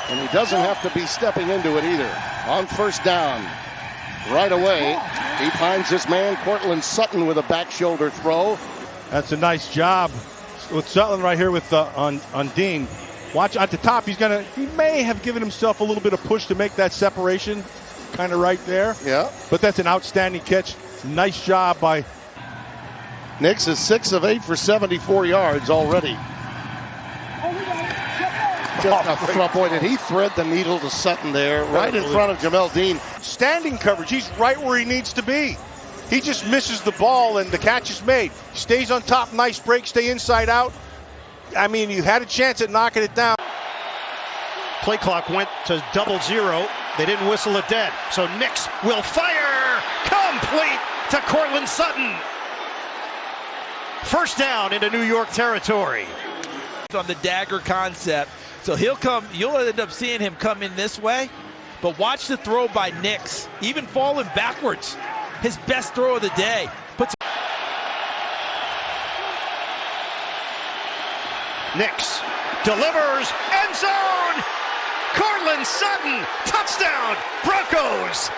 And he doesn't have to be stepping into it either. On first down, right away, he finds his man, Courtland Sutton, with a back shoulder throw. That's a nice job with Sutton right here with on Dean. Watch at the top. He may have given himself a little bit of push to make that separation, kind of right there. Yeah. But that's an outstanding catch. Nice job by Nix is 6 of 8 for 74 yards already. Boy, did he thread the needle to Sutton there, right in front of Jamel Dean. Standing coverage. He's right where he needs to be. He just misses the ball, and the catch is made. Stays on top, nice break, stay inside out. I mean, you had a chance at knocking it down. Play clock went to 00. They didn't whistle it dead. So Nix will fire. Complete to Courtland Sutton. First down into New York territory. On the dagger concept. So you'll end up seeing him come in this way. But watch the throw by Nix. Even falling backwards. His best throw of the day. Nix delivers, end zone! Courtland Sutton, touchdown, Broncos!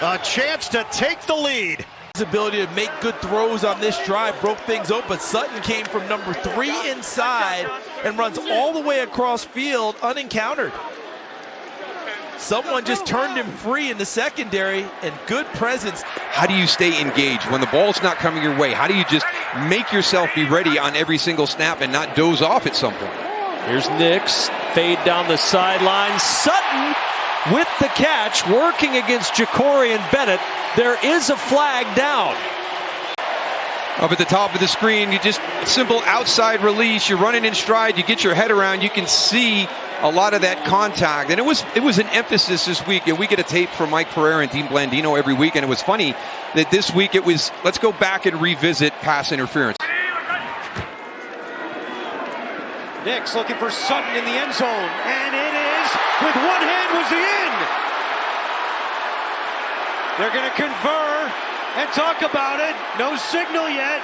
A chance to take the lead. His ability to make good throws on this drive broke things open, but Sutton came from number 3 inside and runs all the way across field unencountered. Someone just turned him free in the secondary, and good presence. How do you stay engaged when the ball's not coming your way? How do you just make yourself be ready on every single snap and not doze off at some point? Here's Nix, fade down the sideline. Sutton with the catch, working against Ja'Cory and Bennett. There is a flag down. Up at the top of the screen, you just simple outside release. You're running in stride. You get your head around. You can see a lot of that contact, and it was an emphasis this week. And we get a tape from Mike Pereira and Dean Blandino every week, and it was funny that this week it was let's go back and revisit pass interference. Nix looking for Sutton in the end zone, and it is with one hand was he in. They're going to confer and talk about it. No signal yet.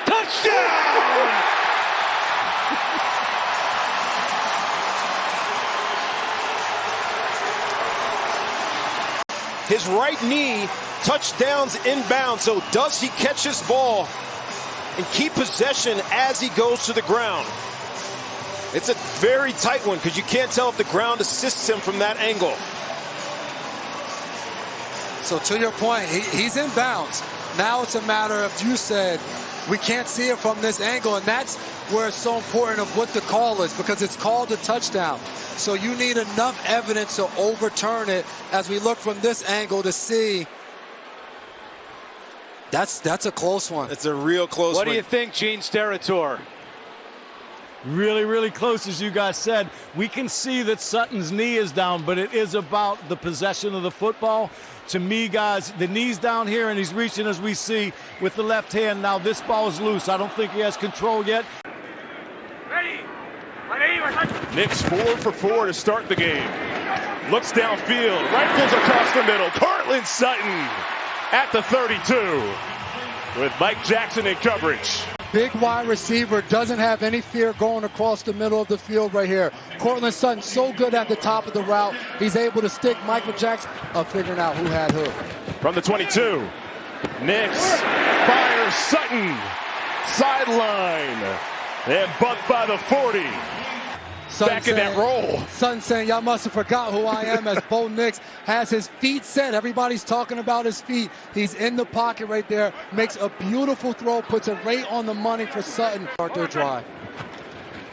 Touchdown! His right knee touchdowns inbound. So does he catch this ball and keep possession as he goes to the ground? It's a very tight one because you can't tell if the ground assists him from that angle. So to your point, he's in bounds. Now it's a matter of, you said, we can't see it from this angle, and that's where it's so important of what the call is, because it's called a touchdown. So you need enough evidence to overturn it as we look from this angle to see. That's a close one. It's a real close one. What do you think, Gene Steratore? Really, really close, as you guys said. We can see that Sutton's knee is down, but it is about the possession of the football. To me, guys, the knee's down here, and he's reaching, as we see, with the left hand. Now this ball is loose. I don't think he has control yet. Nix 4 for 4 to start the game. Looks downfield, rifles across the middle. Courtland Sutton at the 32 with Mike Jackson in coverage. Big wide receiver, doesn't have any fear going across the middle of the field right here. Courtland Sutton so good at the top of the route. He's able to stick Michael Jackson up, figuring out who had who. From the 22, Nix fires Sutton. Sideline. And bumped by the 40. Sutton back in that roll. Sutton saying, y'all must have forgot who I am, as Bo Nix has his feet set. Everybody's talking about his feet. He's in the pocket right there, makes a beautiful throw, puts it right on the money for Sutton. Start their drive.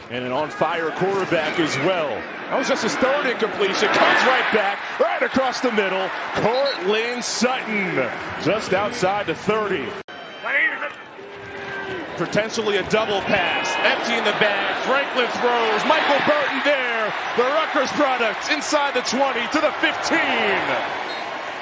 And an on-fire quarterback as well. That was just his third incompletion. Comes right back, right across the middle. Courtland Sutton, just outside the 30. Potentially a double pass. Empty in the bag. Franklin throws. Michael Burton there. The Rutgers product inside the 20 to the 15.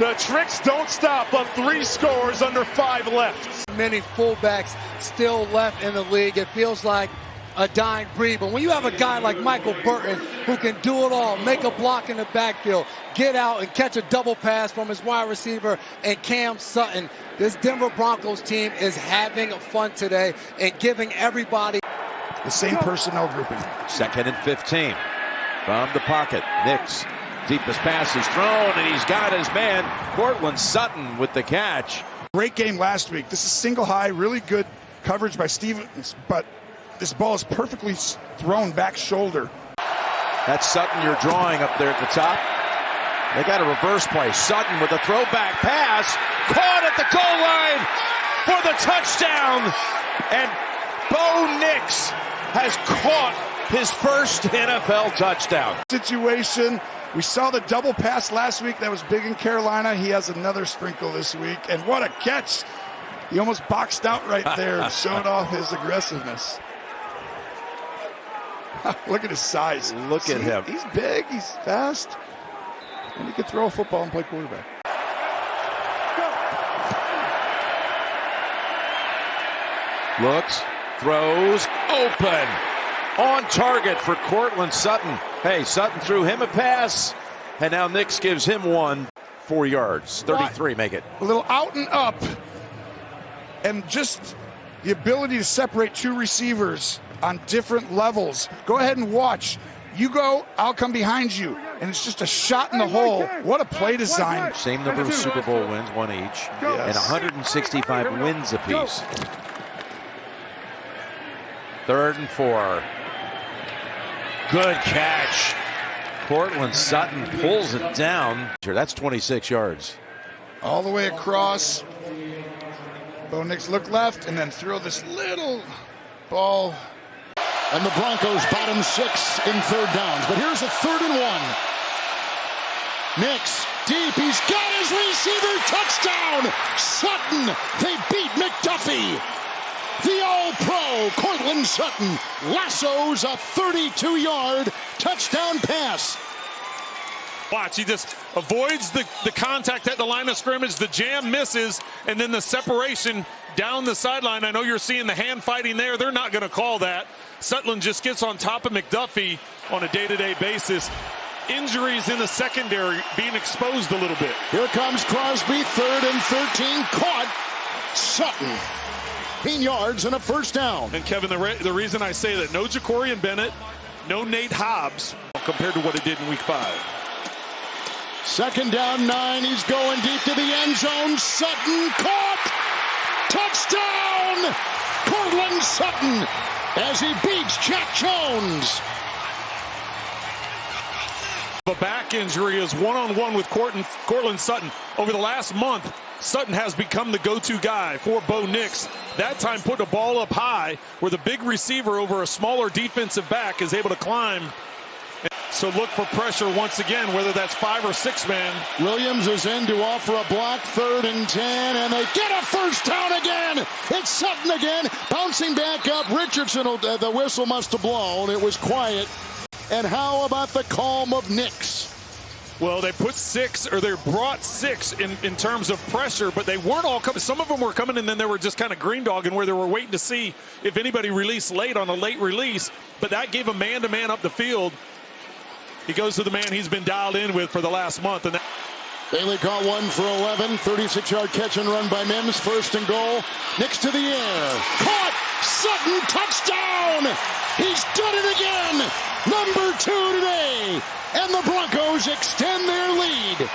The tricks don't stop on 3 scores under 5 left. Many fullbacks still left in the league. It feels like a dying breed. But when you have a guy like Michael Burton who can do it all, make a block in the backfield, get out and catch a double pass from his wide receiver and Cam Sutton. This Denver Broncos team is having fun today and giving everybody the same personnel grouping. 2nd and 15 from the pocket. Nix, deepest pass is thrown, and he's got his man, Courtland Sutton, with the catch. Great game last week. This is single high, really good coverage by Stevens, but this ball is perfectly thrown back shoulder. That's Sutton you're drawing up there at the top. They got a reverse play. Sutton with a throwback pass, caught at the goal line for the touchdown. And Bo Nix has caught his first NFL touchdown. Situation. We saw the double pass last week. That was big in Carolina. He has another sprinkle this week. And what a catch. He almost boxed out right there and showed off his aggressiveness. Look at his size. Look at him. He's big. He's fast. And he can throw a football and play quarterback. Looks, throws, open. On target for Courtland Sutton. Hey, Sutton threw him a pass, and now Nix gives him one. 4 yards, 33, make it. A little out and up, and just the ability to separate two receivers on different levels. Go ahead and watch. You go, I'll come behind you. And it's just a shot in the hole. What a play design. Same number of Super Bowl wins, one each, and 165 wins apiece. 3rd and 4. Good catch. Courtland Sutton pulls it down. That's 26 yards. All the way across. Bo Nix look left and then throw this little ball. And the Broncos bottom 6 in 3rd downs. But here's a 3rd and 1. Nix deep. He's got his receiver. Touchdown. Sutton. They beat McDuffie. The All-Pro Courtland Sutton lassos a 32-yard touchdown pass. Watch, he just avoids the contact at the line of scrimmage. The jam misses, and then the separation down the sideline. I know you're seeing the hand fighting there. They're not going to call that. Sutton just gets on top of McDuffie on a day-to-day basis. Injuries in the secondary being exposed a little bit. Here comes Crosby, 3rd and 13. Caught. Sutton. 15 yards and a 1st down. And Kevin, the reason I say that, no Jacorian Bennett, no Nate Hobbs compared to what it did in week 5. 2nd down, 9. He's going deep to the end zone. Sutton caught. Touchdown. Courtland Sutton as he beats Jack Jones. A back injury is one-on-one with Courtland Sutton. Over the last month, Sutton has become the go-to guy for Bo Nix. That time put a ball up high where the big receiver over a smaller defensive back is able to climb. So look for pressure once again, whether that's 5 or 6 man. Williams is in to offer a block, 3rd and 10, and they get a 1st down again. It's Sutton again, bouncing back up. Richardson, the whistle must have blown. It was quiet. And how about the calm of Nix? Well, they put 6, or they brought 6 in terms of pressure, but they weren't all coming. Some of them were coming, and then they were just kind of green dogging where they were waiting to see if anybody released late on a late release. But that gave a man-to-man up the field. He goes to the man he's been dialed in with for the last month. And Bailey caught one for 11. 36-yard catch and run by Mims. 1st and goal. Nix to the air. Caught! Sutton, touchdown! He's done it again! Number 2 today. And the Broncos extend their lead.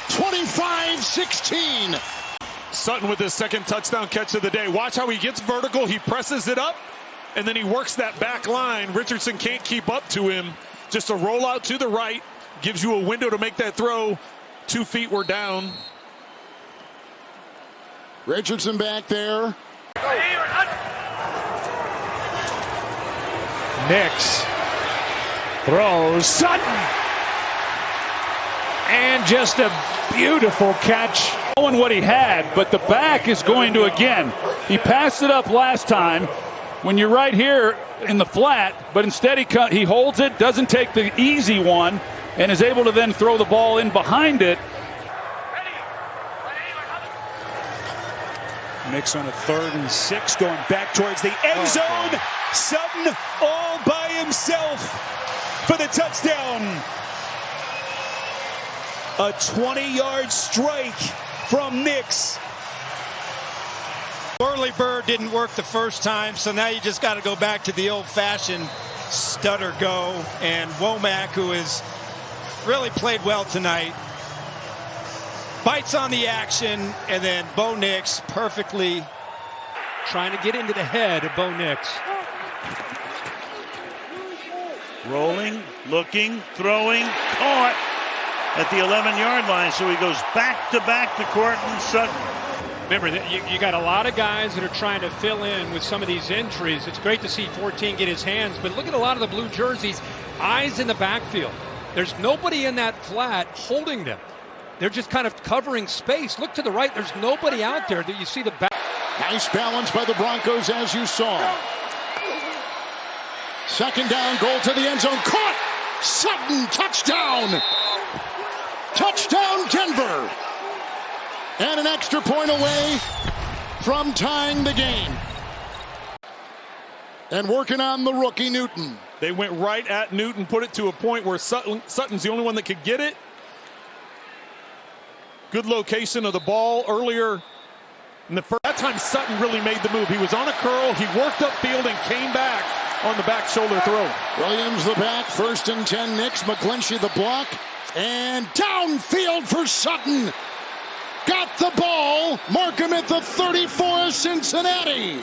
25-16. Sutton with his 2nd touchdown catch of the day. Watch how he gets vertical. He presses it up, and then he works that back line. Richardson can't keep up to him. Just a rollout to the right. Gives you a window to make that throw. 2 feet were down. Richardson back there. Nix throws. Sutton. And just a beautiful catch. Knowing what he had, but the back is going to again. He passed it up last time when you're right here in the flat, but instead he holds it, doesn't take the easy one, and is able to then throw the ball in behind it. Nix on a 3rd and 6, going back towards the end zone. Sutton all by himself for the touchdown. A 20-yard strike from Nix. Early bird didn't work the first time, so now you just got to go back to the old-fashioned stutter go. And Womack, who has really played well tonight, bites on the action, and then Bo Nix perfectly trying to get into the head of Bo Nix. Rolling, looking, throwing, caught at the 11-yard line. So he goes back to Courtland Sutton. Remember, you got a lot of guys that are trying to fill in with some of these injuries. It's great to see 14 get his hands, but look at a lot of the blue jerseys, eyes in the backfield. There's nobody in that flat holding them. They're just kind of covering space. Look to the right. There's nobody out there that you see the back. Nice balance by the Broncos, as you saw. Second down, goal to the end zone. Caught! Sutton, touchdown! Touchdown, Denver! And an extra point away from tying the game. And working on the rookie, Newton. They went right at Newton, put it to a point where Sutton's the only one that could get it. Good location of the ball earlier. That time Sutton really made the move. He was on a curl, he worked upfield and came back on the back shoulder throw. Williams the back, 1st and 10, Nix. McGlinchey the block. And downfield for Sutton. Got the ball. Mark him at the 34 of Cincinnati.